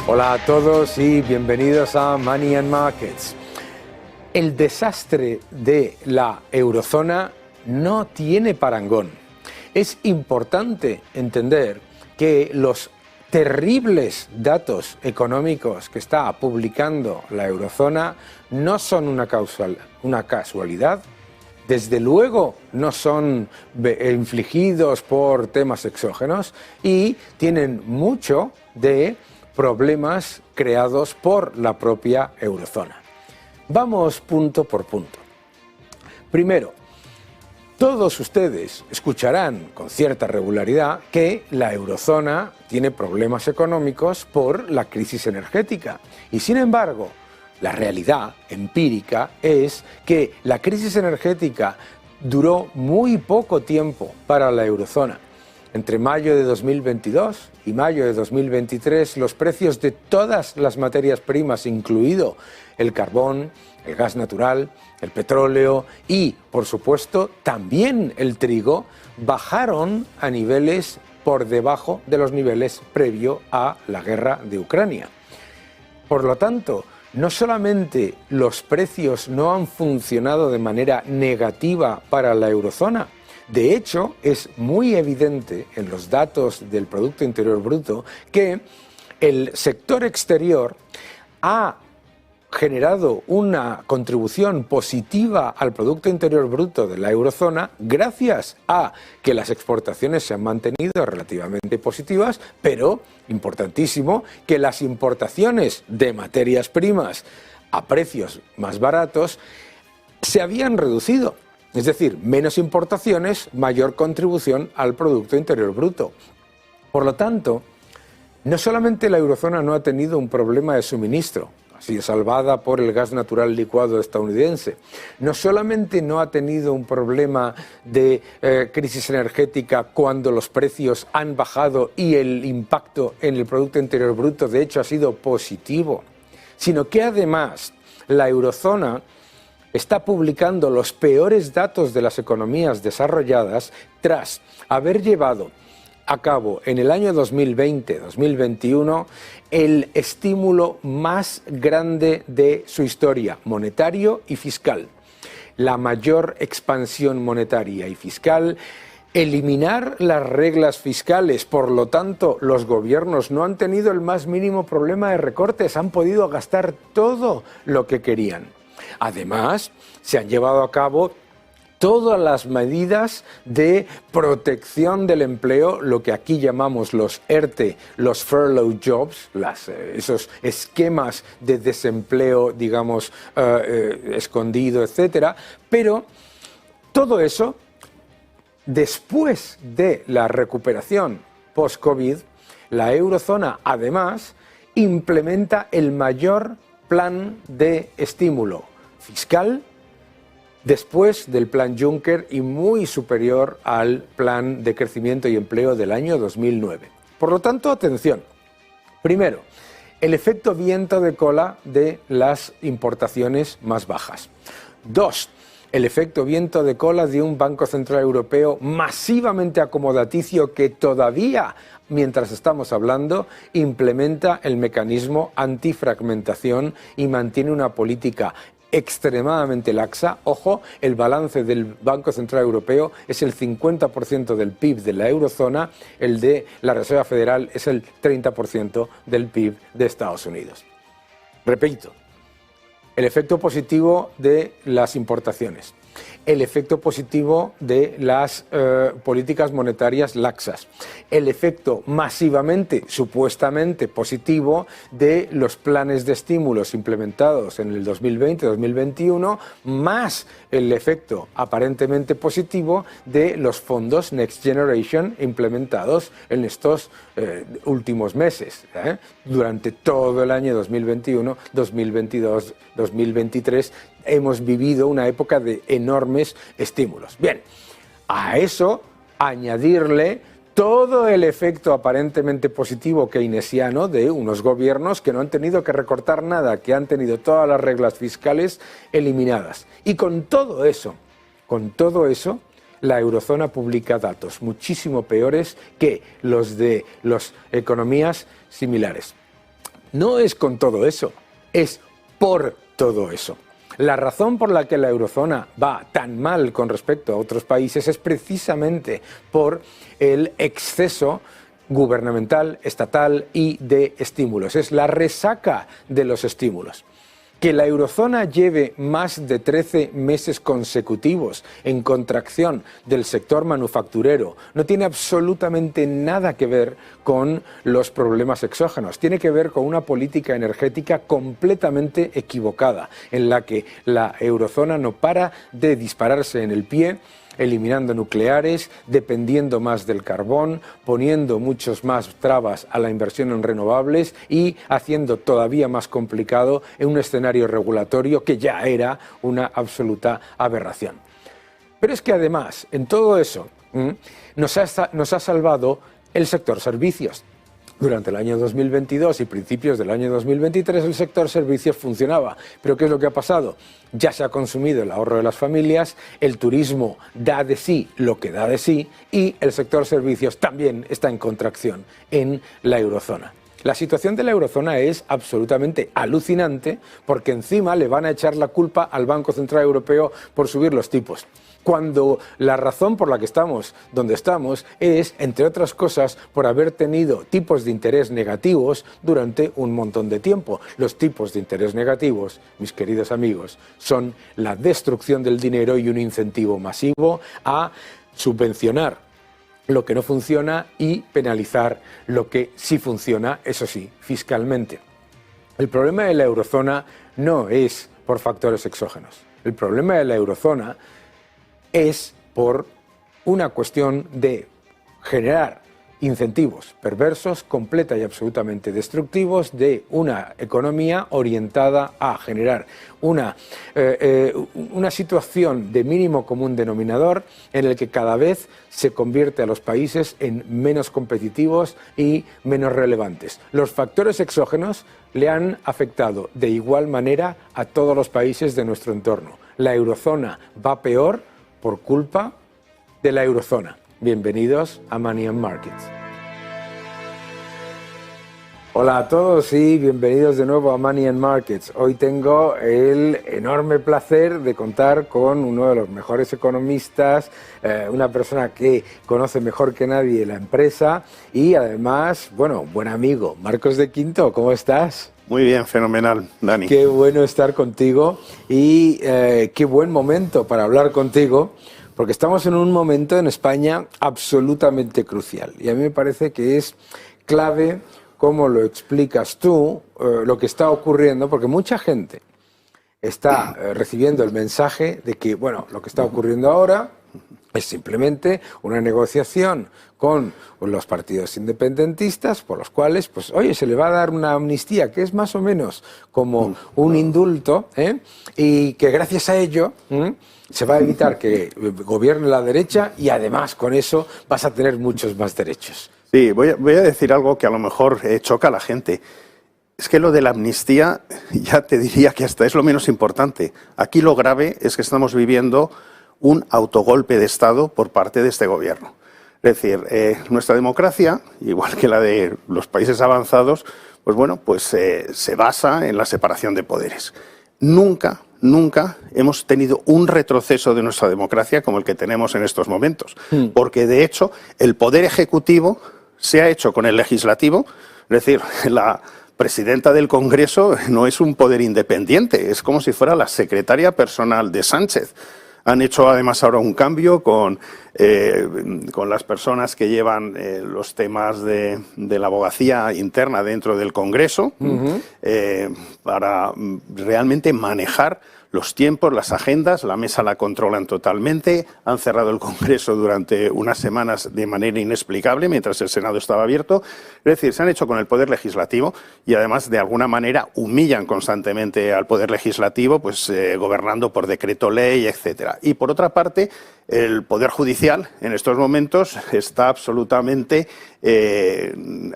Hola a todos y bienvenidos a Money and Markets. El desastre de la eurozona no tiene parangón. Es importante entender que los terribles datos económicos que está publicando la eurozona no son una casualidad. Desde luego no son infligidos por temas exógenos y tienen mucho de problemas creados por la propia eurozona. Vamos punto por punto. Primero, todos ustedes escucharán con cierta regularidad que la eurozona tiene problemas económicos por la crisis energética. Y sin embargo, la realidad empírica es que la crisis energética duró muy poco tiempo para la eurozona. Entre mayo de 2022 y mayo de 2023, los precios de todas las materias primas, incluido el carbón, el gas natural, el petróleo y, por supuesto, también el trigo, bajaron a niveles por debajo de los niveles previo a la guerra de Ucrania. Por lo tanto, no solamente los precios no han funcionado de manera negativa para la eurozona. De hecho, es muy evidente en los datos del Producto Interior Bruto que el sector exterior ha generado una contribución positiva al Producto Interior Bruto de la eurozona gracias a que las exportaciones se han mantenido relativamente positivas, pero, importantísimo, que las importaciones de materias primas a precios más baratos se habían reducido. Es decir, menos importaciones, mayor contribución al Producto Interior Bruto. Por lo tanto, no solamente la eurozona no ha tenido un problema de suministro, ha sido salvada por el gas natural licuado estadounidense, no solamente no ha tenido un problema de crisis energética cuando los precios han bajado y el impacto en el Producto Interior Bruto de hecho ha sido positivo, sino que además la eurozona está publicando los peores datos de las economías desarrolladas tras haber llevado a cabo en el año 2020-2021 el estímulo más grande de su historia, monetario y fiscal. La mayor expansión monetaria y fiscal, eliminar las reglas fiscales, por lo tanto los gobiernos no han tenido el más mínimo problema de recortes, han podido gastar todo lo que querían. Además, se han llevado a cabo todas las medidas de protección del empleo, lo que aquí llamamos los ERTE, los furlough jobs, esos esquemas de desempleo, digamos, escondido, etcétera. Pero todo eso, después de la recuperación post-COVID, la eurozona además implementa el mayor plan de estímulo fiscal después del plan Juncker y muy superior al plan de crecimiento y empleo del año 2009. Por lo tanto, atención. Primero, el efecto viento de cola de las importaciones más bajas. Dos, el efecto viento de cola de un Banco Central Europeo masivamente acomodaticio que todavía, mientras estamos hablando, implementa el mecanismo antifragmentación y mantiene una política extremadamente laxa. Ojo, el balance del Banco Central Europeo es el 50% del PIB de la eurozona, el de la Reserva Federal es el 30% del PIB de Estados Unidos. Repito, el efecto positivo de las importaciones, el efecto positivo de las políticas monetarias laxas, el efecto masivamente, supuestamente positivo de los planes de estímulos implementados en el 2020-2021, más el efecto aparentemente positivo de los fondos Next Generation implementados en estos últimos meses, durante todo el año 2021, 2022, 2023, hemos vivido una época de enormes estímulos. Bien, a eso añadirle todo el efecto aparentemente positivo keynesiano de unos gobiernos que no han tenido que recortar nada, que han tenido todas las reglas fiscales eliminadas. Y con todo eso, la eurozona publica datos muchísimo peores que los de las economías similares. no es con todo eso, es por todo eso. La razón por la que la eurozona va tan mal con respecto a otros países es precisamente por el exceso gubernamental, estatal y de estímulos. Es la resaca de los estímulos. Que la eurozona lleve más de 13 meses consecutivos en contracción del sector manufacturero no tiene absolutamente nada que ver con los problemas exógenos. Tiene que ver con una política energética completamente equivocada, en la que la eurozona no para de dispararse en el pie, eliminando nucleares, dependiendo más del carbón, poniendo muchos más trabas a la inversión en renovables y haciendo todavía más complicado en un escenario regulatorio que ya era una absoluta aberración. Pero es que además, en todo eso, nos ha salvado el sector servicios. Durante el año 2022 y principios del año 2023 el sector servicios funcionaba. Pero ¿qué es lo que ha pasado? Ya se ha consumido el ahorro de las familias, el turismo da de sí lo que da de sí y el sector servicios también está en contracción en la eurozona. La situación de la eurozona es absolutamente alucinante porque encima le van a echar la culpa al Banco Central Europeo por subir los tipos, cuando la razón por la que estamos donde estamos es, entre otras cosas, por haber tenido tipos de interés negativos durante un montón de tiempo. Los tipos de interés negativos, mis queridos amigos, son la destrucción del dinero y un incentivo masivo a subvencionar lo que no funciona y penalizar lo que sí funciona, eso sí, fiscalmente. El problema de la eurozona no es por factores exógenos. El problema de la eurozona es por una cuestión de generar incentivos perversos, completa y absolutamente destructivos de una economía orientada a generar una situación de mínimo común denominador en el que cada vez se convierte a los países en menos competitivos y menos relevantes. Los factores exógenos le han afectado de igual manera a todos los países de nuestro entorno. La eurozona va peor por culpa de la eurozona. Bienvenidos a Money and Markets. Hola a todos y bienvenidos de nuevo a Money and Markets. Hoy tengo el enorme placer de contar con uno de los mejores economistas, una persona que conoce mejor que nadie la empresa y además, bueno, buen amigo, Marcos de Quinto, ¿cómo estás? Muy bien, fenomenal, Dani. Qué bueno estar contigo y qué buen momento para hablar contigo, porque estamos en un momento en España absolutamente crucial y a mí me parece que es clave cómo lo explicas tú, lo que está ocurriendo, porque mucha gente está recibiendo el mensaje de que, bueno, lo que está ocurriendo ahora es simplemente una negociación con los partidos independentistas por los cuales, pues, oye, se le va a dar una amnistía que es más o menos como un indulto, y que gracias a ello se va a evitar que gobierne la derecha y además con eso vas a tener muchos más derechos. Sí, voy a decir algo que a lo mejor choca a la gente. Es que lo de la amnistía ya te diría que hasta es lo menos importante. Aquí lo grave es que estamos viviendo un autogolpe de Estado por parte de este gobierno. Es decir, nuestra democracia, igual que la de los países avanzados, pues bueno, pues se basa en la separación de poderes. Nunca hemos tenido un retroceso de nuestra democracia como el que tenemos en estos momentos. Porque, de hecho, el poder ejecutivo se ha hecho con el legislativo, es decir, la presidenta del Congreso no es un poder independiente, es como si fuera la secretaria personal de Sánchez. Han hecho además ahora un cambio con las personas que llevan los temas de la abogacía interna dentro del Congreso, para realmente manejar los tiempos, las agendas. La mesa la controlan totalmente. Han cerrado el Congreso durante unas semanas de manera inexplicable mientras el Senado estaba abierto. Es decir, se han hecho con el Poder Legislativo y además de alguna manera humillan constantemente al Poder Legislativo, pues gobernando por decreto ley, etcétera. Y por otra parte, el Poder Judicial en estos momentos está absolutamente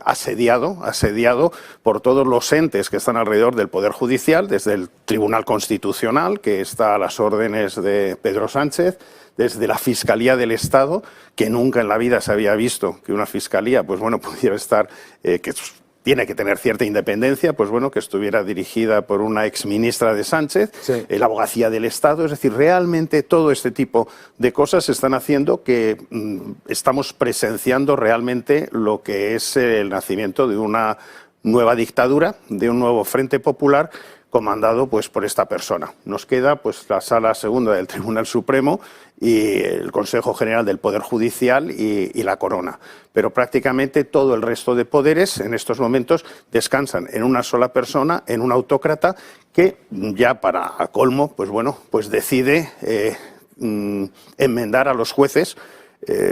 asediado por todos los entes que están alrededor del Poder Judicial, desde el Tribunal Constitucional, que está a las órdenes de Pedro Sánchez, desde la Fiscalía del Estado, que nunca en la vida se había visto que una fiscalía, pues bueno, pudiera estar, que tiene que tener cierta independencia, pues bueno, que estuviera dirigida por una exministra de Sánchez, Sí. La Abogacía del Estado, es decir, realmente todo este tipo de cosas están haciendo que estamos presenciando realmente lo que es el nacimiento de una nueva dictadura, de un nuevo Frente Popular, comandado pues por esta persona. Nos queda pues la Sala Segunda del Tribunal Supremo y el Consejo General del Poder Judicial y la Corona. Pero prácticamente todo el resto de poderes en estos momentos descansan en una sola persona, en un autócrata que ya para colmo, pues bueno, pues decide enmendar a los jueces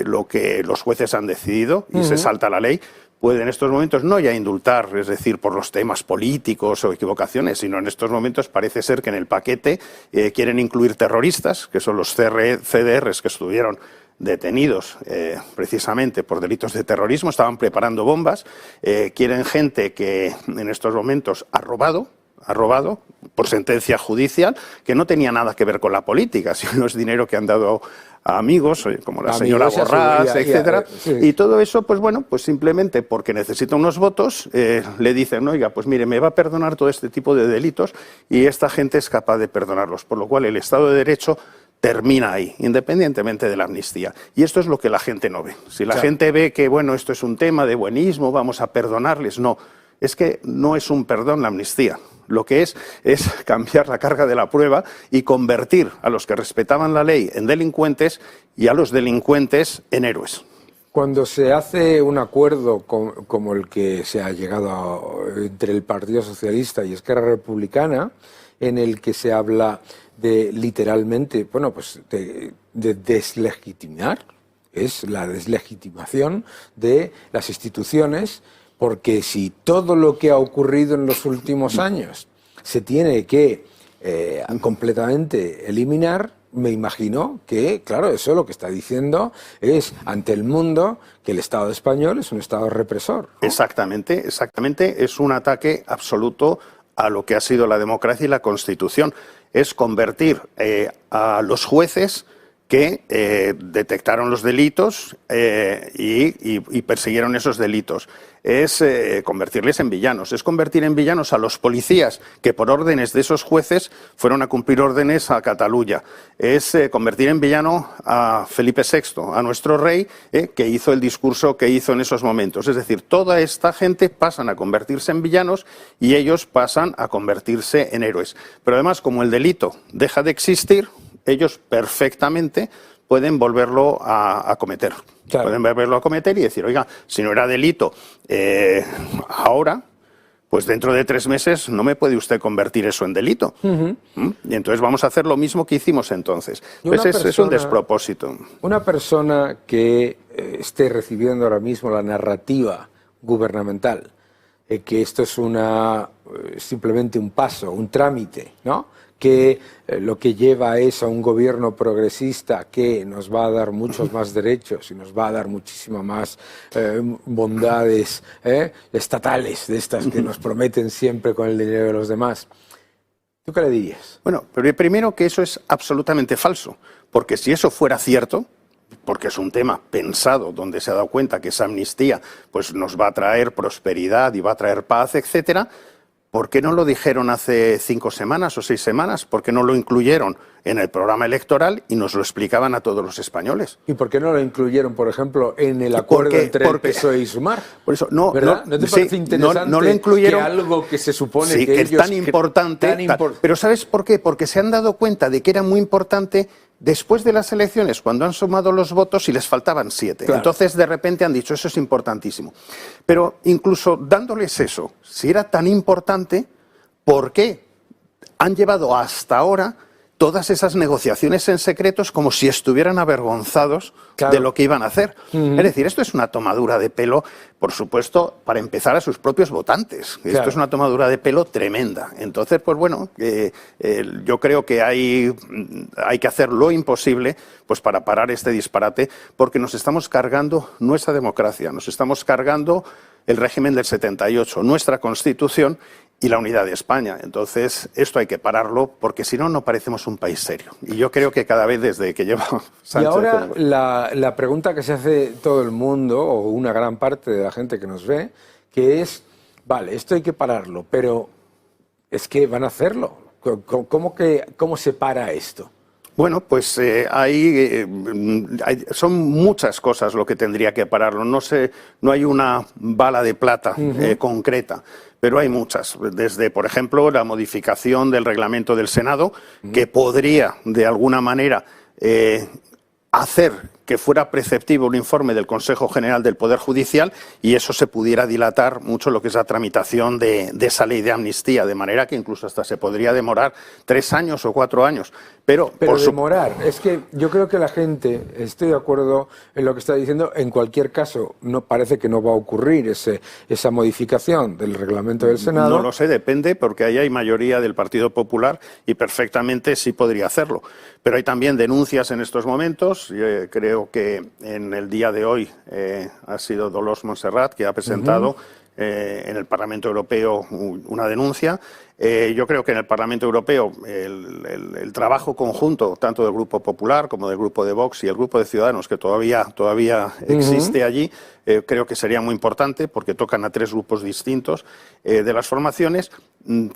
lo que los jueces han decidido y se salta la ley. Puede en estos momentos no ya indultar, es decir, por los temas políticos o equivocaciones, sino en estos momentos parece ser que en el paquete quieren incluir terroristas, que son los CDRs que estuvieron detenidos precisamente por delitos de terrorismo, estaban preparando bombas, quieren gente que en estos momentos ha robado por sentencia judicial, que no tenía nada que ver con la política, sino es dinero que han dado a amigos, como la señora Borràs, etcétera. Sí. Y todo eso, pues bueno, pues simplemente porque necesita unos votos, le dicen, oiga, pues mire, me va a perdonar todo este tipo de delitos y esta gente es capaz de perdonarlos. Por lo cual el Estado de Derecho termina ahí, independientemente de la amnistía. Y esto es lo que la gente no ve. Si la gente ve que, bueno, esto es un tema de buenismo, vamos a perdonarles, no. Es que no es un perdón la amnistía. Lo que es cambiar la carga de la prueba y convertir a los que respetaban la ley en delincuentes y a los delincuentes en héroes. Cuando se hace un acuerdo como el que se ha llegado entre el Partido Socialista y Esquerra Republicana, en el que se habla de literalmente, bueno, pues de deslegitimar, es la deslegitimación de las instituciones, porque si todo lo que ha ocurrido en los últimos años se tiene que completamente eliminar, me imagino que, claro, eso lo que está diciendo es ante el mundo que el Estado español es un Estado represor, ¿no? Exactamente, es un ataque absoluto a lo que ha sido la democracia y la Constitución. Es convertir a los jueces que detectaron los delitos y persiguieron esos delitos. Es convertirles en villanos, es convertir en villanos a los policías que por órdenes de esos jueces fueron a cumplir órdenes a Cataluña. Es convertir en villano a Felipe VI, a nuestro rey, que hizo el discurso que hizo en esos momentos. Es decir, toda esta gente pasan a convertirse en villanos y ellos pasan a convertirse en héroes. Pero además, como el delito deja de existir, ellos perfectamente pueden volverlo a cometer. Claro. Pueden volverlo a cometer y decir, oiga, si no era delito ahora, pues dentro de 3 meses no me puede usted convertir eso en delito. Y entonces vamos a hacer lo mismo que hicimos entonces. Pues es un despropósito. Una persona que esté recibiendo ahora mismo la narrativa gubernamental, que esto es simplemente un paso, un trámite, ¿no? Que lo que lleva es a un gobierno progresista que nos va a dar muchos más derechos y nos va a dar muchísimas más bondades estatales de estas que nos prometen siempre con el dinero de los demás. ¿Tú qué le dirías? Bueno, pero primero que eso es absolutamente falso, porque si eso fuera cierto, porque es un tema pensado donde se ha dado cuenta que esa amnistía pues nos va a traer prosperidad y va a traer paz, etcétera, ¿por qué no lo dijeron hace 5 semanas o 6 semanas? ¿Por qué no lo incluyeron en el programa electoral y nos lo explicaban a todos los españoles? ¿Y por qué no lo incluyeron, por ejemplo, en el acuerdo entre el PSOE y Sumar? Por eso, no, ¿verdad? ¿No te parece interesante no lo incluyeron, que algo que se supone sí, que es tan importante? Pero ¿sabes por qué? Porque se han dado cuenta de que era muy importante después de las elecciones, cuando han sumado los votos y les faltaban 7. Claro. Entonces, de repente han dicho, eso es importantísimo. Pero incluso dándoles eso, si era tan importante, ¿por qué han llevado hasta ahora todas esas negociaciones en secretos como si estuvieran avergonzados de lo que iban a hacer? Es decir, esto es una tomadura de pelo, por supuesto, para empezar a sus propios votantes. Claro. Esto es una tomadura de pelo tremenda. Entonces, pues bueno, yo creo que hay que hacer lo imposible pues para parar este disparate, porque nos estamos cargando nuestra democracia, nos estamos cargando el régimen del 78, nuestra Constitución y la unidad de España. Entonces, esto hay que pararlo, porque si no, no parecemos un país serio. Y yo creo que cada vez desde que lleva Sánchez... Y ahora la pregunta que se hace todo el mundo, o una gran parte de la gente que nos ve, que es, vale, esto hay que pararlo, pero es que van a hacerlo. ¿Cómo se para esto? Bueno, pues son muchas cosas lo que tendría que pararlo. No hay una bala de plata concreta, pero hay muchas. Desde, por ejemplo, la modificación del reglamento del Senado, que podría, de alguna manera, hacer que fuera preceptivo un informe del Consejo General del Poder Judicial y eso se pudiera dilatar mucho lo que es la tramitación de esa ley de amnistía, de manera que incluso hasta se podría demorar 3 años o 4 años. Pero demorar, es que yo creo que la gente, estoy de acuerdo en lo que está diciendo, en cualquier caso no parece que no va a ocurrir esa modificación del reglamento del Senado. No lo sé, depende, porque ahí hay mayoría del Partido Popular y perfectamente sí podría hacerlo. Pero hay también denuncias en estos momentos. Creo que en el día de hoy ha sido Dolors Montserrat que ha presentado en el Parlamento Europeo una denuncia. Yo creo que en el Parlamento Europeo el trabajo conjunto, tanto del Grupo Popular como del Grupo de Vox y el Grupo de Ciudadanos, que todavía existe allí, creo que sería muy importante porque tocan a 3 grupos distintos de las formaciones.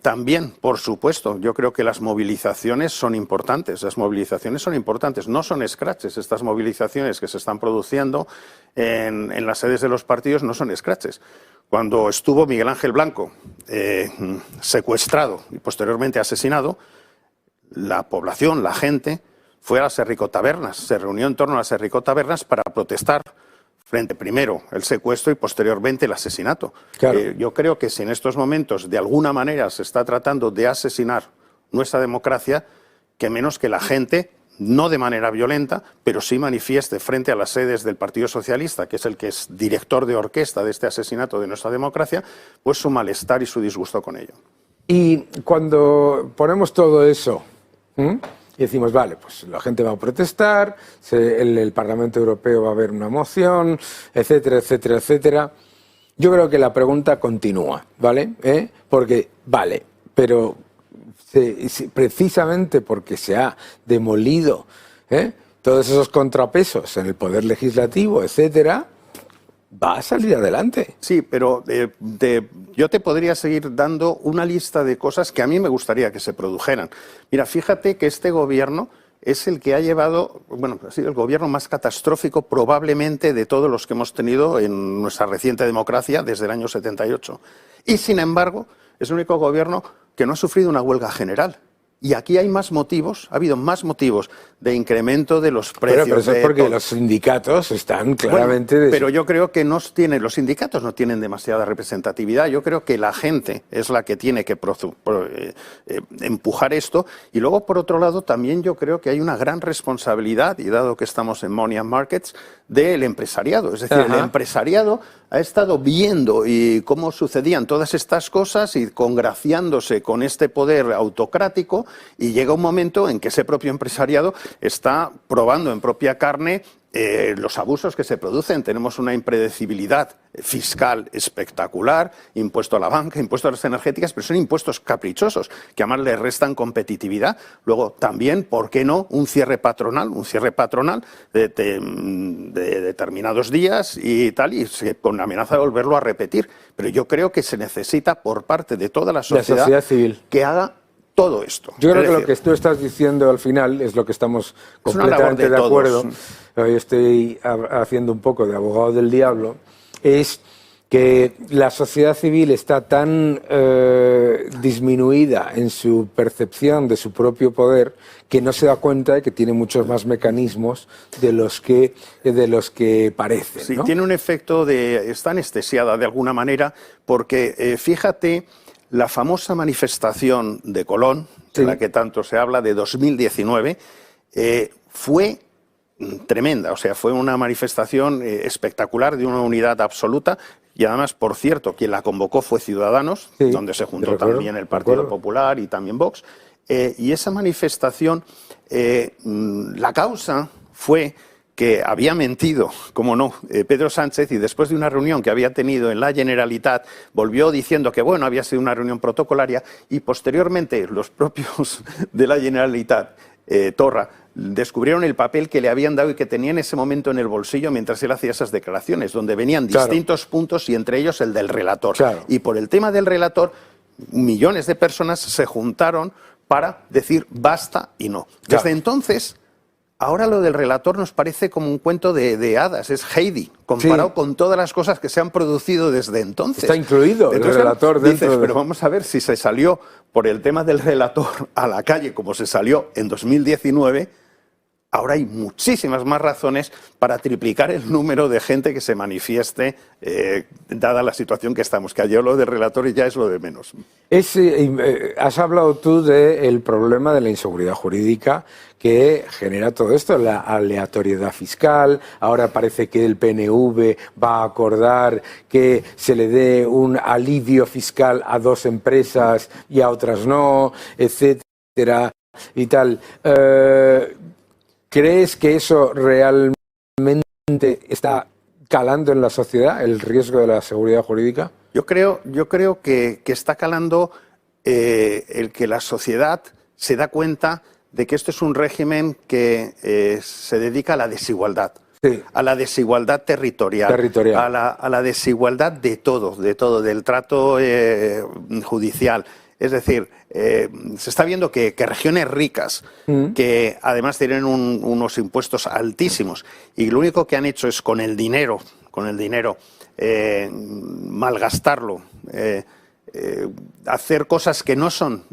También, por supuesto, yo creo que las movilizaciones son importantes. Las movilizaciones son importantes, no son scratches. Estas movilizaciones que se están produciendo en las sedes de los partidos no son scratches. Cuando estuvo Miguel Ángel Blanco secuestrado y posteriormente asesinado, la población, la gente, fue a las Herricotabernas, se reunió en torno a las Herricotabernas para protestar frente primero el secuestro y posteriormente el asesinato. Claro. Yo creo que si en estos momentos de alguna manera se está tratando de asesinar nuestra democracia, que menos que la gente, no de manera violenta, pero sí manifieste frente a las sedes del Partido Socialista, que es el que es director de orquesta de este asesinato de nuestra democracia, pues su malestar y su disgusto con ello. Y cuando ponemos todo eso y decimos, vale, pues la gente va a protestar, el Parlamento Europeo va a haber una moción, etcétera, etcétera, etcétera, yo creo que la pregunta continúa, ¿vale? Porque, vale, pero precisamente porque se ha demolido todos esos contrapesos en el poder legislativo, etcétera, va a salir adelante. Sí, pero yo te podría seguir dando una lista de cosas que a mí me gustaría que se produjeran. Mira, fíjate que este gobierno es el que ha llevado, bueno, ha sido el gobierno más catastrófico probablemente de todos los que hemos tenido en nuestra reciente democracia desde el año 78. Y sin embargo, es el único gobierno que no ha sufrido una huelga general. Y aquí hay más motivos, ha habido más motivos de incremento de los precios. Pero eso es porque los sindicatos están claramente... Bueno, pero yo creo que los sindicatos no tienen demasiada representatividad. Yo creo que la gente es la que tiene que empujar esto. Y luego, por otro lado, también yo creo que hay una gran responsabilidad, y dado que estamos en Money and Markets, del empresariado. Es decir, el empresariado ha estado viendo y cómo sucedían todas estas cosas y congraciándose con este poder autocrático, y llega un momento en que ese propio empresariado está probando en propia carne los abusos que se producen. Tenemos una impredecibilidad fiscal espectacular, impuesto a la banca, impuesto a las energéticas, pero son impuestos caprichosos que además le restan competitividad. Luego también, ¿por qué no?, un cierre patronal de determinados días y tal, y con amenaza de volverlo a repetir. Pero yo creo que se necesita por parte de toda la sociedad civil que haga todo esto. Yo creo que lo que tú estás diciendo al final es lo que estamos completamente de acuerdo. Yo estoy haciendo un poco de abogado del diablo. Es que la sociedad civil está tan disminuida en su percepción de su propio poder que no se da cuenta de que tiene muchos más mecanismos de los que parece. Sí, ¿no? Tiene un efecto está anestesiada de alguna manera, porque fíjate, la famosa manifestación de Colón, de la que tanto se habla, de 2019, fue tremenda. O sea, fue una manifestación espectacular, de una unidad absoluta. Y además, por cierto, quien la convocó fue Ciudadanos, donde se juntó también el Partido Popular y también Vox. Y esa manifestación, la causa fue que había mentido, como no, Pedro Sánchez, y después de una reunión que había tenido en la Generalitat, volvió diciendo que, bueno, había sido una reunión protocolaria, y posteriormente los propios de la Generalitat, Torra, descubrieron el papel que le habían dado y que tenía en ese momento en el bolsillo mientras él hacía esas declaraciones, donde venían distintos puntos y entre ellos el del relator. Y por el tema del relator, millones de personas se juntaron para decir basta y no. Desde entonces, ahora lo del relator nos parece como un cuento de hadas, es Heidi, comparado con todas las cosas que se han producido desde entonces. Está incluido el relator dentro de... Pero vamos a ver si se salió por el tema del relator a la calle como se salió en 2019, ahora hay muchísimas más razones para triplicar el número de gente que se manifieste, dada la situación que estamos, que ayer lo de relatores ya es lo de menos. Has hablado tú del problema de la inseguridad jurídica que genera todo esto, la aleatoriedad fiscal. Ahora parece que el PNV va a acordar que se le dé un alivio fiscal a 2 empresas y a otras no, etcétera y tal. ¿Crees que eso realmente está calando en la sociedad, el riesgo de la seguridad jurídica? Yo creo que está calando el que la sociedad se da cuenta de que esto es un régimen que se dedica a la desigualdad. A la desigualdad territorial. A la desigualdad de todo, del trato judicial. Es decir, se está viendo que regiones ricas, que además tienen unos impuestos altísimos, y lo único que han hecho es con el dinero malgastarlo, hacer cosas que no son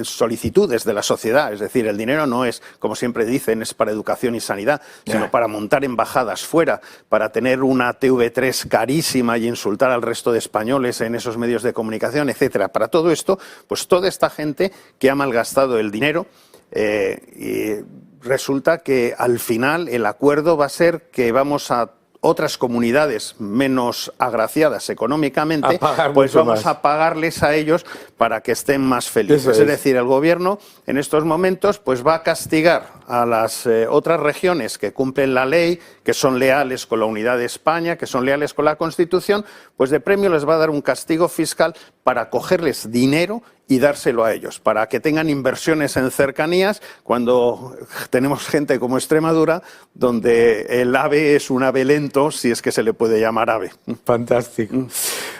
solicitudes de la sociedad. Es decir, el dinero no es, como siempre dicen, es para educación y sanidad, sino para montar embajadas fuera, para tener una TV3 carísima y insultar al resto de españoles en esos medios de comunicación, etcétera. Para todo esto, pues toda esta gente que ha malgastado el dinero, y resulta que al final el acuerdo va a ser que vamos a otras comunidades menos agraciadas económicamente, pues vamos a pagarles a ellos para que estén más felices. Es decir, el gobierno en estos momentos pues va a castigar a las otras regiones que cumplen la ley, que son leales con la unidad de España, que son leales con la Constitución, pues de premio les va a dar un castigo fiscal para cogerles dinero y dárselo a ellos, para que tengan inversiones en cercanías, cuando tenemos gente como Extremadura, donde el ave es un ave lento, si es que se le puede llamar ave. Fantástico.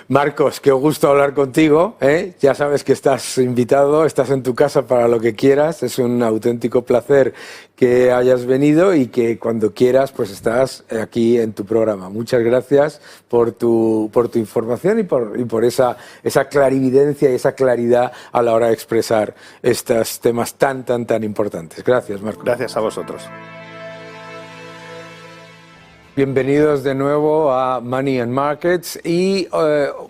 Marcos, qué gusto hablar contigo, ¿eh? Ya sabes que estás invitado, estás en tu casa para lo que quieras, es un auténtico placer que hayas venido y que cuando quieras pues estás aquí en tu programa. Muchas gracias por tu información y por esa clarividencia y esa claridad a la hora de expresar estos temas tan importantes. Gracias, Marcos. Gracias a vosotros. Bienvenidos de nuevo a Money and Markets y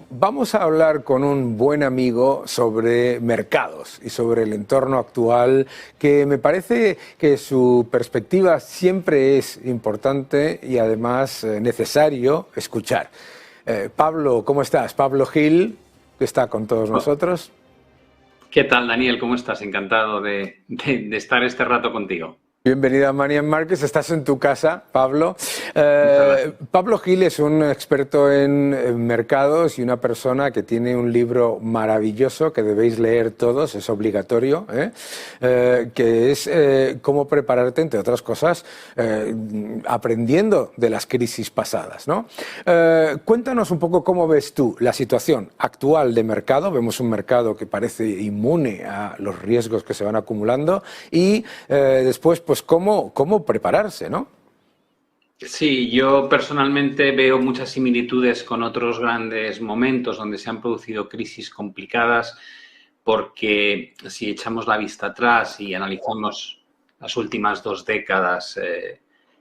vamos a hablar con un buen amigo sobre mercados y sobre el entorno actual, que me parece que su perspectiva siempre es importante y además necesario escuchar. Pablo, ¿cómo estás? Pablo Gil, que está con todos nosotros. ¿Qué tal, Daniel? ¿Cómo estás? Encantado de estar este rato contigo. Bienvenido a Money and Markets, estás en tu casa, Pablo. Pablo Gil es un experto en mercados y una persona que tiene un libro maravilloso que debéis leer todos, es obligatorio, que es cómo prepararte, entre otras cosas, aprendiendo de las crisis pasadas, ¿no? Cuéntanos un poco cómo ves tú la situación actual de mercado. Vemos un mercado que parece inmune a los riesgos que se van acumulando y después, pues, cómo prepararse, ¿no? Sí, yo personalmente veo muchas similitudes con otros grandes momentos donde se han producido crisis complicadas, porque si echamos la vista atrás y analizamos las últimas 2 décadas,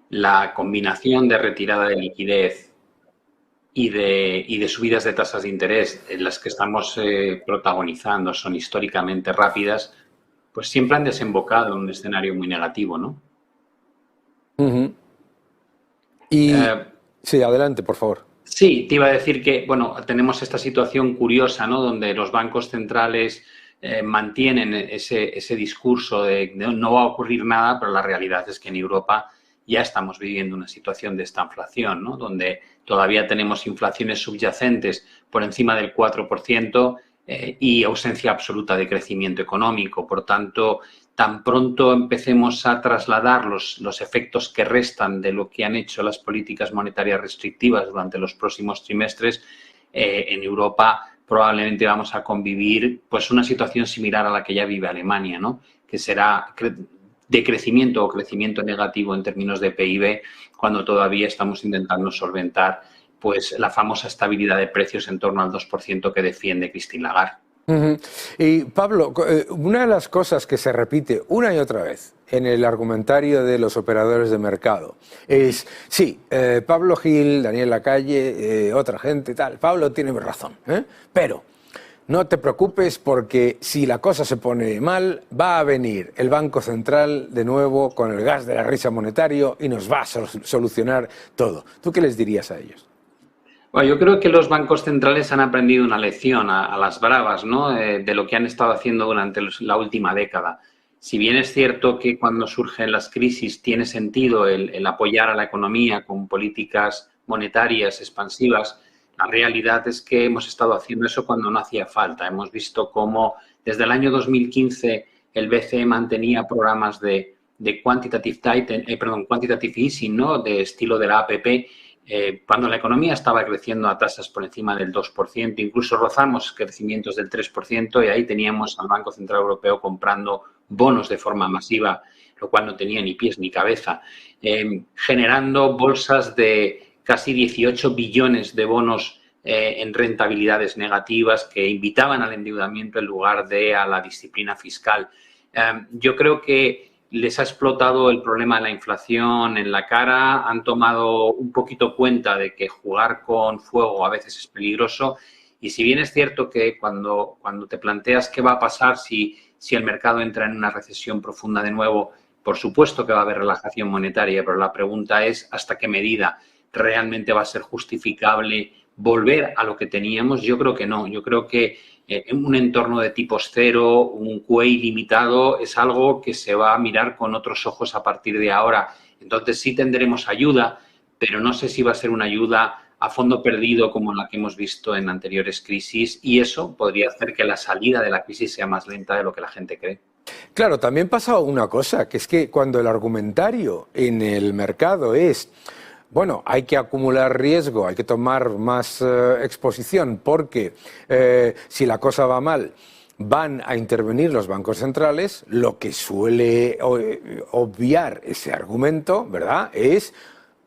la combinación de retirada de liquidez y de subidas de tasas de interés en las que estamos protagonizando son históricamente rápidas, pues siempre han desembocado en un escenario muy negativo, ¿no? Sí, adelante, por favor. Sí, te iba a decir que, bueno, tenemos esta situación curiosa, ¿no? Donde los bancos centrales mantienen ese discurso de no va a ocurrir nada, pero la realidad es que en Europa ya estamos viviendo una situación de estanflación, ¿no? Donde todavía tenemos inflaciones subyacentes por encima del 4%, y ausencia absoluta de crecimiento económico. Por tanto, tan pronto empecemos a trasladar los efectos que restan de lo que han hecho las políticas monetarias restrictivas durante los próximos trimestres, en Europa probablemente vamos a convivir pues una situación similar a la que ya vive Alemania, ¿no? Que será de crecimiento o crecimiento negativo en términos de PIB, cuando todavía estamos intentando solventar pues la famosa estabilidad de precios en torno al 2% que defiende Christine Lagarde. Y Pablo, una de las cosas que se repite una y otra vez en el argumentario de los operadores de mercado es, sí, Pablo Gil, Daniel Lacalle, otra gente, tal, Pablo tiene razón, pero no te preocupes porque si la cosa se pone mal, va a venir el Banco Central de nuevo con el gas de la risa monetario y nos va a solucionar todo. ¿Tú qué les dirías a ellos? Bueno, yo creo que los bancos centrales han aprendido una lección a las bravas, ¿no? De lo que han estado haciendo durante la última década. Si bien es cierto que cuando surgen las crisis tiene sentido el apoyar a la economía con políticas monetarias expansivas, la realidad es que hemos estado haciendo eso cuando no hacía falta. Hemos visto cómo desde el año 2015 el BCE mantenía programas de quantitative easing, ¿no? De estilo de la APP, cuando la economía estaba creciendo a tasas por encima del 2%, incluso rozamos crecimientos del 3%, y ahí teníamos al Banco Central Europeo comprando bonos de forma masiva, lo cual no tenía ni pies ni cabeza, generando bolsas de casi 18 billones de bonos en rentabilidades negativas que invitaban al endeudamiento en lugar de a la disciplina fiscal. Yo creo que les ha explotado el problema de la inflación en la cara, han tomado un poquito cuenta de que jugar con fuego a veces es peligroso, y si bien es cierto que cuando te planteas qué va a pasar si el mercado entra en una recesión profunda de nuevo, por supuesto que va a haber relajación monetaria, pero la pregunta es hasta qué medida realmente va a ser justificable volver a lo que teníamos. Yo creo que no, yo creo que un entorno de tipos cero, un QE ilimitado, es algo que se va a mirar con otros ojos a partir de ahora. Entonces sí tendremos ayuda, pero no sé si va a ser una ayuda a fondo perdido como la que hemos visto en anteriores crisis, y eso podría hacer que la salida de la crisis sea más lenta de lo que la gente cree. Claro, también pasa una cosa, que es que cuando el argumentario en el mercado es: bueno, hay que acumular riesgo, hay que tomar más exposición porque si la cosa va mal van a intervenir los bancos centrales, lo que suele obviar ese argumento, ¿verdad?, es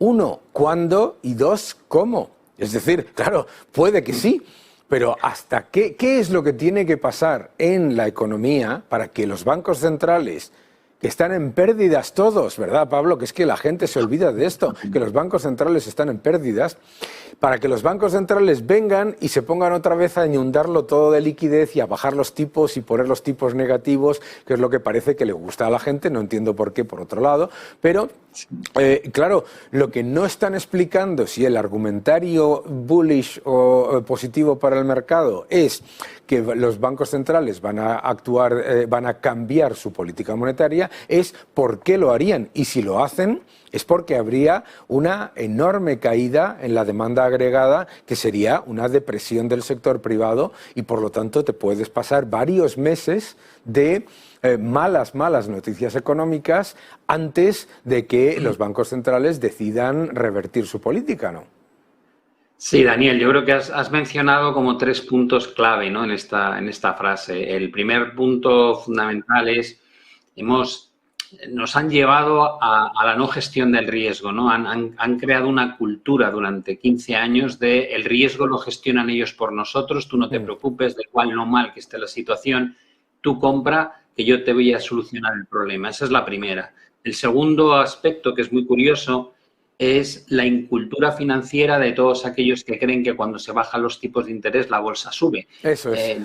uno, ¿cuándo? Y dos, ¿cómo? Es decir, claro, puede que sí, pero ¿hasta qué es lo que tiene que pasar en la economía para que los bancos centrales, que están en pérdidas todos, ¿verdad, Pablo? Que es que la gente se olvida de esto, que los bancos centrales están en pérdidas, para que los bancos centrales vengan y se pongan otra vez a inundarlo todo de liquidez y a bajar los tipos y poner los tipos negativos, que es lo que parece que le gusta a la gente, no entiendo por qué, por otro lado, pero claro, lo que no están explicando, si el argumentario bullish o positivo para el mercado es que los bancos centrales van a actuar, van a cambiar su política monetaria, es por qué lo harían, y si lo hacen es porque habría una enorme caída en la demanda agregada, que sería una depresión del sector privado, y por lo tanto te puedes pasar varios meses de malas noticias económicas antes de que los bancos centrales decidan revertir su política, ¿no? Sí, Daniel, yo creo que has mencionado como 3 puntos clave, ¿no?, en esta frase. El primer punto fundamental es nos han llevado a la no gestión del riesgo, ¿no? Han creado una cultura durante 15 años de el riesgo lo gestionan ellos por nosotros, tú no te preocupes, da igual lo mal que esté la situación, tú compra que yo te voy a solucionar el problema. Esa es la primera. El segundo aspecto, que es muy curioso, es la incultura financiera de todos aquellos que creen que cuando se bajan los tipos de interés la bolsa sube. Eso es.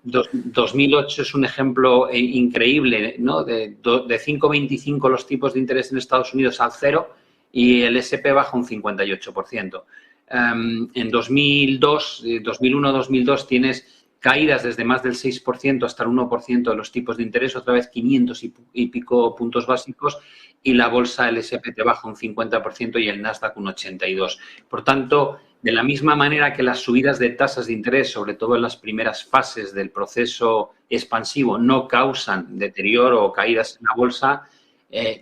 2008 es un ejemplo increíble, ¿no? De 5,25 los tipos de interés en Estados Unidos al 0 y el S&P baja un 58%. En 2001-2002 tienes caídas desde más del 6% hasta el 1% de los tipos de interés, otra vez 500 y pico puntos básicos, y la bolsa, el S&P te baja un 50% y el Nasdaq un 82%. Por tanto, de la misma manera que las subidas de tasas de interés, sobre todo en las primeras fases del proceso expansivo, no causan deterioro o caídas en la bolsa,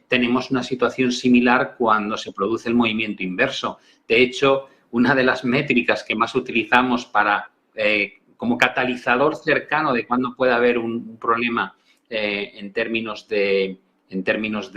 tenemos una situación similar cuando se produce el movimiento inverso. De hecho, una de las métricas que más utilizamos para, como catalizador cercano de cuándo puede haber un problema en términos de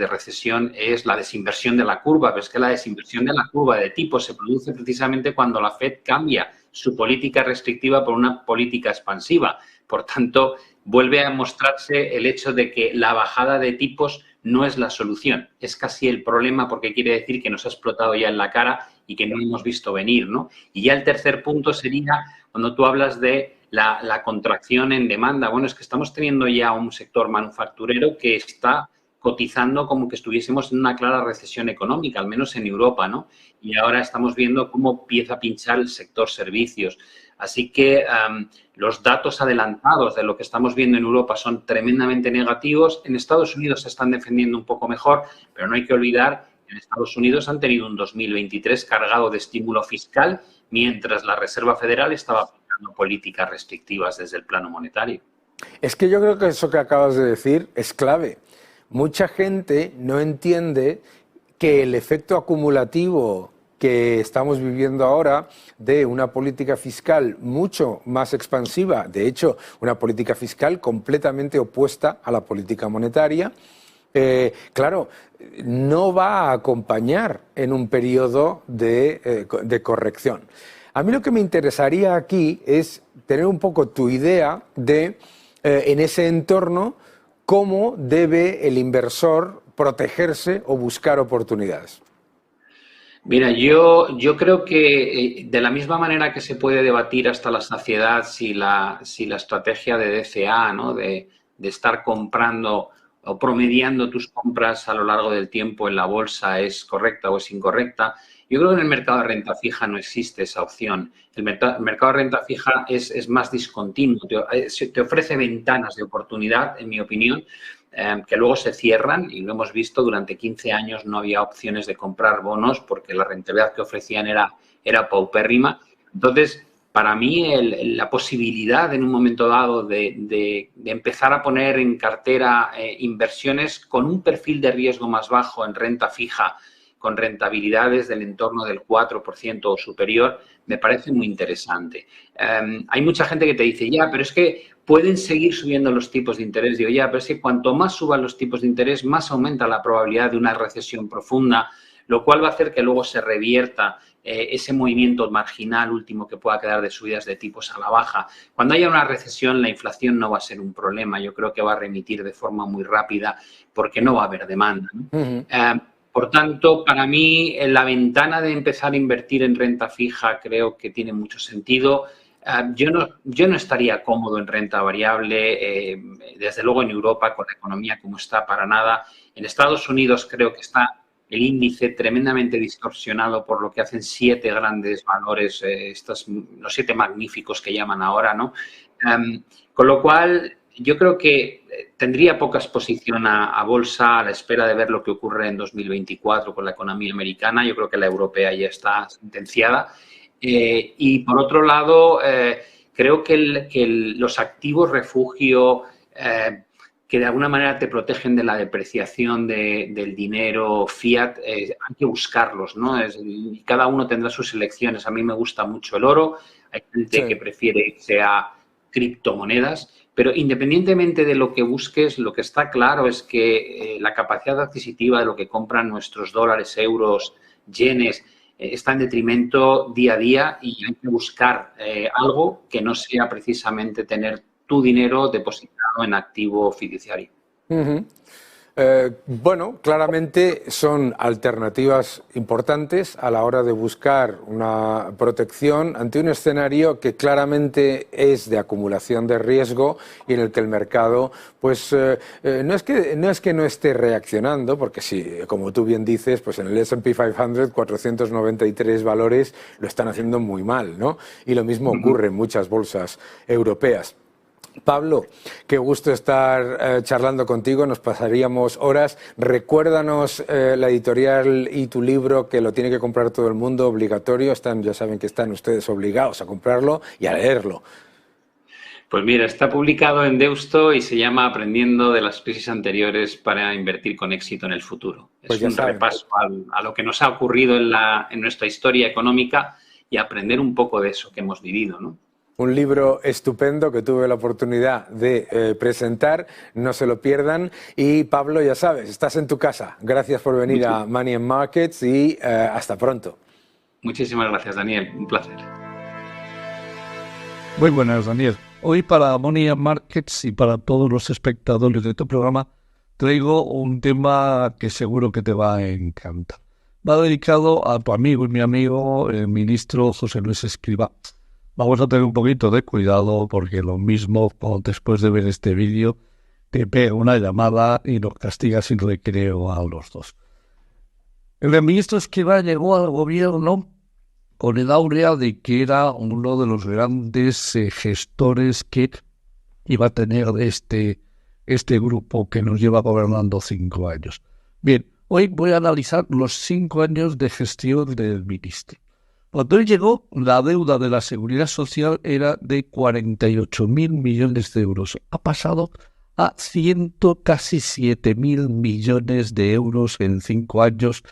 recesión es la desinversión de la curva, pero es que la desinversión de la curva de tipos se produce precisamente cuando la Fed cambia su política restrictiva por una política expansiva. Por tanto, vuelve a mostrarse el hecho de que la bajada de tipos no es la solución, es casi el problema, porque quiere decir que nos ha explotado ya en la cara y que no hemos visto venir, ¿no? Y ya el tercer punto sería cuando tú hablas de la contracción en demanda. Bueno, es que estamos teniendo ya un sector manufacturero que está cotizando como que estuviésemos en una clara recesión económica, al menos en Europa, ¿no? Y ahora estamos viendo cómo empieza a pinchar el sector servicios. Así que los datos adelantados de lo que estamos viendo en Europa son tremendamente negativos. En Estados Unidos se están defendiendo un poco mejor, pero no hay que olvidar que en Estados Unidos han tenido un 2023 cargado de estímulo fiscal, mientras la Reserva Federal estaba aplicando políticas restrictivas desde el plano monetario. Es que yo creo que eso que acabas de decir es clave. Mucha gente no entiende que el efecto acumulativo que estamos viviendo ahora de una política fiscal mucho más expansiva, de hecho, una política fiscal completamente opuesta a la política monetaria, claro, no va a acompañar en un periodo de corrección. A mí lo que me interesaría aquí es tener un poco tu idea de, en ese entorno, cómo debe el inversor protegerse o buscar oportunidades. Mira, yo creo que de la misma manera que se puede debatir hasta la saciedad si la estrategia de DCA, ¿no? de estar comprando o promediando tus compras a lo largo del tiempo en la bolsa es correcta o es incorrecta, yo creo que en el mercado de renta fija no existe esa opción. El mercado de renta fija es más discontinuo, te ofrece ventanas de oportunidad, en mi opinión, que luego se cierran, y lo hemos visto, durante 15 años no había opciones de comprar bonos porque la rentabilidad que ofrecían era paupérrima. Entonces, para mí, la posibilidad en un momento dado de empezar a poner en cartera inversiones con un perfil de riesgo más bajo en renta fija, con rentabilidades del entorno del 4% o superior, me parece muy interesante. Hay mucha gente que te dice, ya, pero es que pueden seguir subiendo los tipos de interés. Digo, ya, pero es que cuanto más suban los tipos de interés, más aumenta la probabilidad de una recesión profunda, lo cual va a hacer que luego se revierta ese movimiento marginal último que pueda quedar de subidas de tipos a la baja. Cuando haya una recesión, la inflación no va a ser un problema. Yo creo que va a remitir de forma muy rápida porque no va a haber demanda, ¿no? Por tanto, para mí, la ventana de empezar a invertir en renta fija creo que tiene mucho sentido. Yo no estaría cómodo en renta variable, desde luego en Europa, con la economía como está, para nada. En Estados Unidos creo que está el índice tremendamente distorsionado por lo que hacen 7 grandes valores, los 7 magníficos que llaman ahora, ¿no? Con lo cual, yo creo que tendría poca exposición a bolsa a la espera de ver lo que ocurre en 2024 con la economía americana. Yo creo que la europea ya está sentenciada. Y por otro lado, creo que los activos refugio que de alguna manera te protegen de la depreciación del dinero fiat, hay que buscarlos, ¿no? Cada uno tendrá sus elecciones. A mí me gusta mucho el oro, hay gente que prefiere irse a criptomonedas, pero independientemente de lo que busques, lo que está claro es que la capacidad adquisitiva de lo que compran nuestros dólares, euros, yenes, está en detrimento día a día, y hay que buscar algo que no sea precisamente tener tu dinero depositado en activo fiduciario. Bueno, claramente son alternativas importantes a la hora de buscar una protección ante un escenario que claramente es de acumulación de riesgo y en el que el mercado, pues no es que no esté reaccionando, porque sí, como tú bien dices, pues en el S&P 500 493 valores lo están haciendo muy mal, ¿no? Y lo mismo ocurre en muchas bolsas europeas. Pablo, qué gusto estar charlando contigo, nos pasaríamos horas. Recuérdanos la editorial y tu libro, que lo tiene que comprar todo el mundo, obligatorio. Ya saben que están ustedes obligados a comprarlo y a leerlo. Pues mira, está publicado en Deusto y se llama Aprendiendo de las crisis anteriores para invertir con éxito en el futuro. Pues es un repaso a lo que nos ha ocurrido en nuestra historia económica y aprender un poco de eso que hemos vivido, ¿no? Un libro estupendo que tuve la oportunidad de presentar, no se lo pierdan. Y Pablo, ya sabes, estás en tu casa. Gracias por venir a Money and Markets y hasta pronto. Muchísimas gracias, Daniel. Un placer. Muy buenas, Daniel. Hoy para Money and Markets y para todos los espectadores de tu programa traigo un tema que seguro que te va a encantar. Va dedicado a tu amigo y mi amigo, el ministro José Luis Escrivá. Vamos a tener un poquito de cuidado porque lo mismo después de ver este vídeo te pega una llamada y nos castiga sin recreo a los dos. El ministro Escrivá llegó al gobierno con el áurea de que era uno de los grandes gestores que iba a tener este grupo que nos lleva gobernando 5 años. Bien, hoy voy a analizar los 5 años de gestión del ministro. Cuando él llegó, la deuda de la Seguridad Social era de 48.000 millones de euros. Ha pasado a casi 7.000 millones de euros en 5 años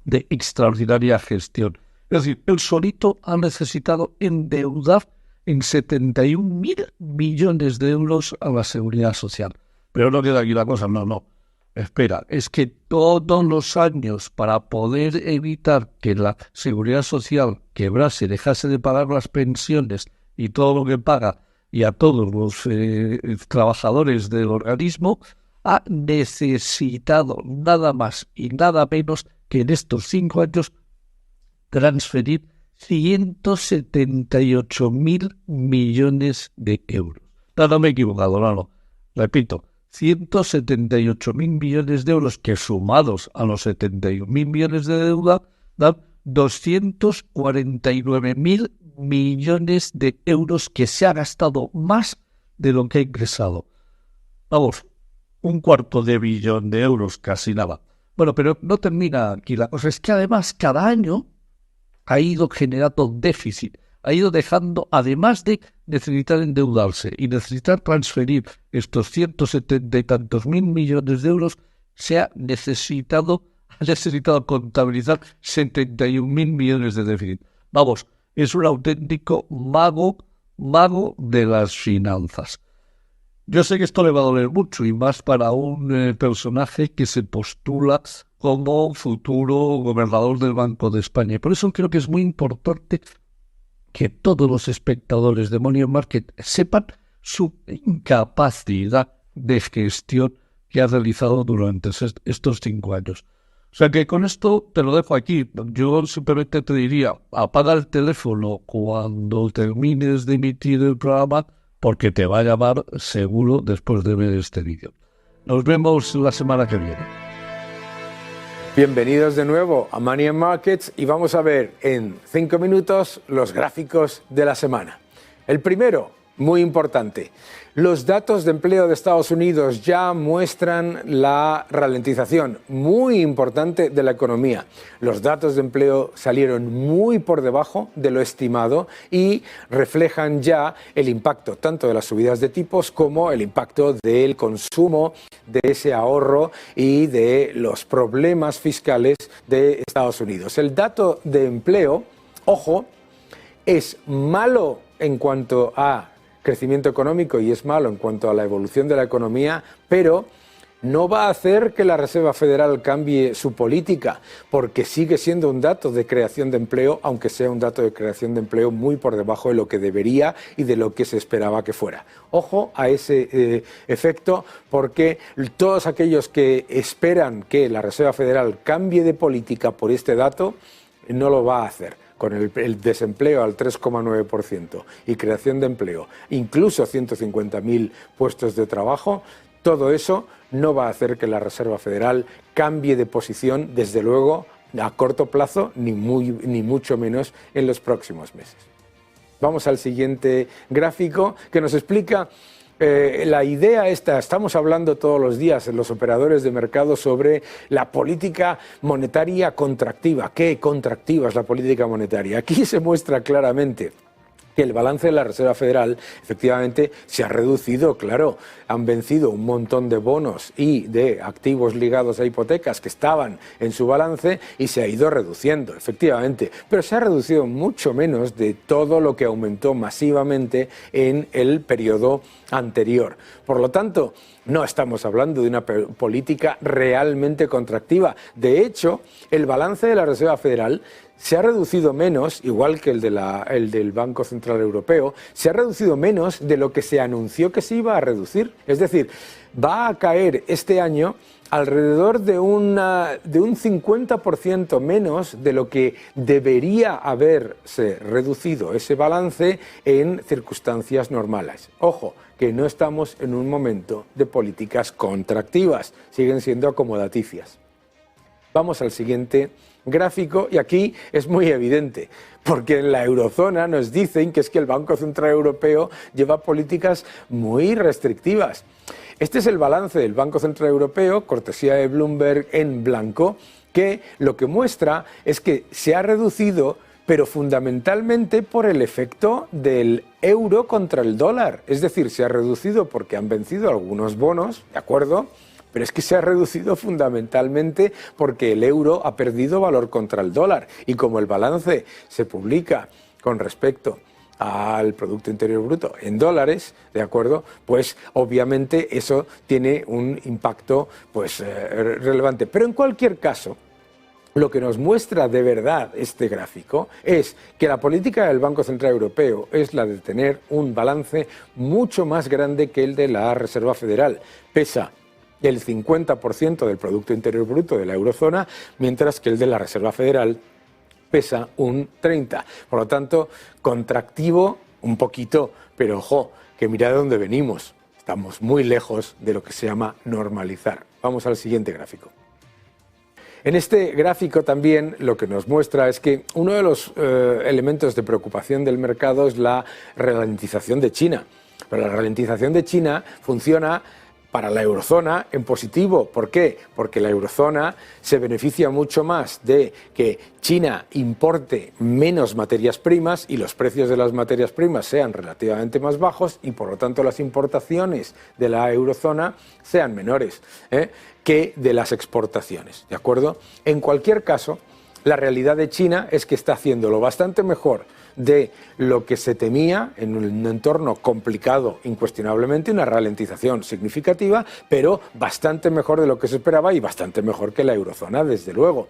de extraordinaria gestión. Es decir, él solito ha necesitado endeudar en 71.000 millones de euros a la Seguridad Social. Pero no queda aquí la cosa, no. Espera, es que todos los años, para poder evitar que la Seguridad Social quebrase, dejase de pagar las pensiones y todo lo que paga y a todos los trabajadores del organismo, ha necesitado nada más y nada menos que en estos 5 años transferir 178.000 millones de euros. No me he equivocado, no. Repito, 178.000 millones de euros que sumados a los 71.000 millones de deuda dan 249.000 millones de euros que se ha gastado más de lo que ha ingresado. Vamos, 250 millones de euros, casi nada. Bueno, pero no termina aquí. La cosa es que además cada año ha ido generando déficit, ha ido dejando, además de necesitar endeudarse y necesitar transferir estos 170 y tantos mil millones de euros, ha necesitado contabilizar 71.000 millones de déficit. Vamos, es un auténtico mago de las finanzas. Yo sé que esto le va a doler mucho, y más para un personaje que se postula como futuro gobernador del Banco de España. Y por eso creo que es muy importante que todos los espectadores de Money and Market sepan su incapacidad de gestión que ha realizado durante estos 5 años. O sea que con esto te lo dejo aquí. Yo simplemente te diría, apaga el teléfono cuando termines de emitir el programa, porque te va a llamar seguro después de ver este vídeo. Nos vemos la semana que viene. Bienvenidos de nuevo a Money and Markets y vamos a ver en 5 minutos los gráficos de la semana. El primero, muy importante. Los datos de empleo de Estados Unidos ya muestran la ralentización muy importante de la economía. Los datos de empleo salieron muy por debajo de lo estimado y reflejan ya el impacto tanto de las subidas de tipos como el impacto del consumo, de ese ahorro y de los problemas fiscales de Estados Unidos. El dato de empleo, ojo, es malo en cuanto a crecimiento económico y es malo en cuanto a la evolución de la economía, pero no va a hacer que la Reserva Federal cambie su política, porque sigue siendo un dato de creación de empleo, aunque sea un dato de creación de empleo muy por debajo de lo que debería y de lo que se esperaba que fuera. Ojo a ese efecto, porque todos aquellos que esperan que la Reserva Federal cambie de política por este dato, no lo va a hacer. Con el desempleo al 3,9% y creación de empleo, incluso 150.000 puestos de trabajo, todo eso no va a hacer que la Reserva Federal cambie de posición, desde luego, a corto plazo, ni mucho menos en los próximos meses. Vamos al siguiente gráfico que nos explica la idea esta, estamos hablando todos los días en los operadores de mercado sobre la política monetaria contractiva. ¿Qué contractiva es la política monetaria? Aquí se muestra claramente que el balance de la Reserva Federal efectivamente se ha reducido, claro, han vencido un montón de bonos y de activos ligados a hipotecas que estaban en su balance y se ha ido reduciendo, efectivamente, pero se ha reducido mucho menos de todo lo que aumentó masivamente en el periodo anterior. Por lo tanto, no estamos hablando de una política realmente contractiva. De hecho, el balance de la Reserva Federal se ha reducido menos, igual que el del Banco Central Europeo, se ha reducido menos de lo que se anunció que se iba a reducir. Es decir, va a caer este año alrededor de un 50% menos de lo que debería haberse reducido ese balance en circunstancias normales. Ojo, que no estamos en un momento de políticas contractivas, siguen siendo acomodaticias. Vamos al siguiente gráfico y aquí es muy evidente, porque en la eurozona nos dicen que es que el Banco Central Europeo lleva políticas muy restrictivas. Este es el balance del Banco Central Europeo, cortesía de Bloomberg en blanco, que lo que muestra es que se ha reducido, pero fundamentalmente por el efecto del euro contra el dólar. Es decir, se ha reducido porque han vencido algunos bonos, ¿de acuerdo? Pero es que se ha reducido fundamentalmente porque el euro ha perdido valor contra el dólar. Y como el balance se publica con respecto al Producto Interior Bruto en dólares, ¿de acuerdo? Pues obviamente eso tiene un impacto pues, relevante. Pero en cualquier caso, lo que nos muestra de verdad este gráfico es que la política del Banco Central Europeo es la de tener un balance mucho más grande que el de la Reserva Federal. Pesa el 50% del Producto Interior Bruto de la eurozona, mientras que el de la Reserva Federal pesa un 30%. Por lo tanto, contractivo un poquito, pero ojo, que mira de dónde venimos. Estamos muy lejos de lo que se llama normalizar. Vamos al siguiente gráfico. En este gráfico también lo que nos muestra es que uno de los elementos de preocupación del mercado es la ralentización de China. Pero la ralentización de China funciona para la eurozona en positivo. ¿Por qué? Porque la eurozona se beneficia mucho más de que China importe menos materias primas y los precios de las materias primas sean relativamente más bajos y por lo tanto las importaciones de la eurozona sean menores que de las exportaciones. ¿De acuerdo? En cualquier caso, la realidad de China es que está haciéndolo bastante mejor de lo que se temía en un entorno complicado, incuestionablemente, una ralentización significativa, pero bastante mejor de lo que se esperaba y bastante mejor que la eurozona, desde luego.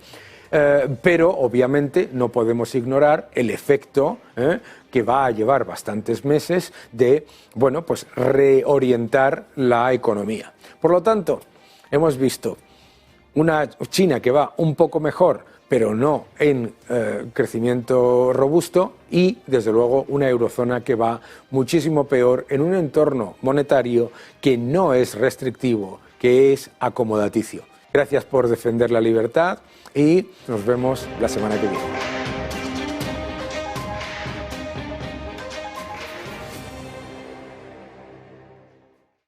Pero obviamente no podemos ignorar el efecto que va a llevar bastantes meses de, bueno, pues reorientar la economía. Por lo tanto, hemos visto una China que va un poco mejor, pero no en crecimiento robusto, y desde luego una eurozona que va muchísimo peor en un entorno monetario que no es restrictivo, que es acomodaticio. Gracias por defender la libertad y nos vemos la semana que viene.